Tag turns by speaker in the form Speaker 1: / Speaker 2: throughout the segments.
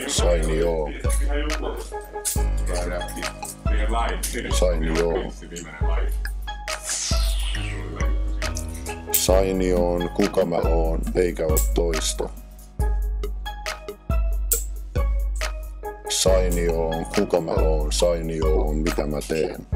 Speaker 1: Saini joo. Saini joo. Saini on kuka mä oon, eikä oo toista. Saini on kuka mä oon, Saini on mitä mä teen.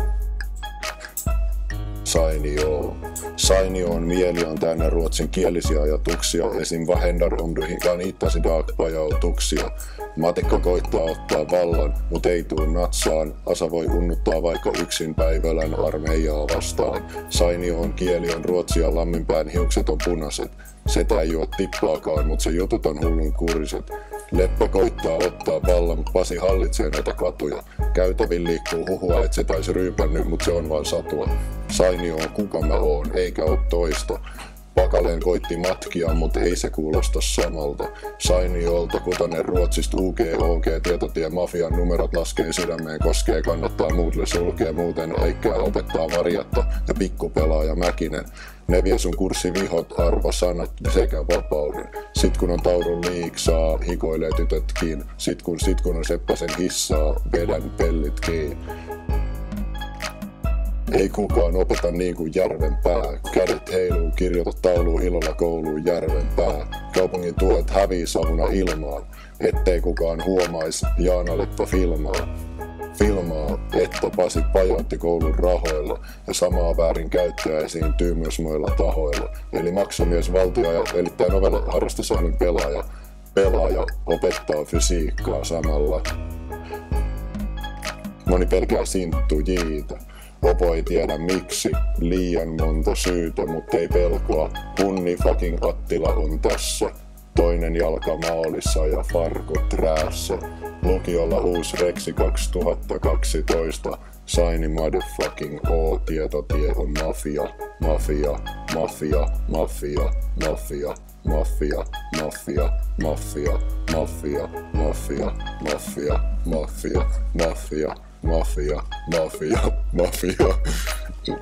Speaker 1: Saini on mieli on täynnä ruotsinkielisiä ajatuksia. Esim. Vähändar om du kan hitta sin dagpajautuksia. Matikka koittaa ottaa vallan, mut ei tuu natsaan. Asa voi unnuttaa vaikka yksin päivälän armeijaa vastaan. Saini on kieli on ruotsia, lamminpään hiukset on punaiset. Setä ei juo tippaakaan, mut se jutut on hullun kuriset. Leppä koittaa ottaa vallan, mut Pasi hallitsee näitä katuja. Käytävin liikkuu huhua, et se taisi ryypännyt, mut se on vaan satua. Saini on kuka mä oon, eikä oo toista. Pakaleen koitti matkia, mut ei se kuulosta samalta. Sainiolta kutanen Ruotsista UGOG, tietotie mafian numerot laskee sydämeen koskee. Kannattaa muudle sulkea, muuten aikkää opettaa Marjatta ja pikkupelaaja Mäkinen. Ne vie sun kurssivihot, arvosanat sekä vapauden. Sit kun on taudun liiksaa, hikoilee tytötkin. Sit kun on Seppäsen hissaa, vedän pellit kiinni. Ei kukaan opeta niin kuin Järvenpää. Kädet heiluu, kirjoita tauluun ilolla kouluun Järvenpää. Kaupungin tuet hävii savuna ilmaan. Ettei kukaan huomais, Jaana Leppä filmaa, että Pasi pajoitti koulun rahoilla. Ja samaa väärinkäyttöä esiintyy myös muilla tahoilla. Eli maksumies valtio ja elittäin ovella harrastusahmin pelaaja opettaa fysiikkaa samalla. Moni pelkää sinttujiita. Popo ei tiedä miksi, liian monta syytä, mut ei pelkoa. Punni fucking Attila on tässä. Toinen jalka maalissa ja farkut räässä. Lukiolla uusi Reksi 2012. Saini motherfucking O. Tietotie on mafia.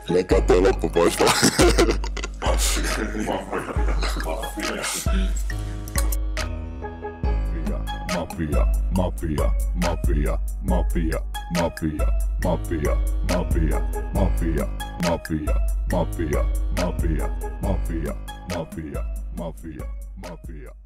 Speaker 1: Leikkaa toi loppu pois vaan. Mafia.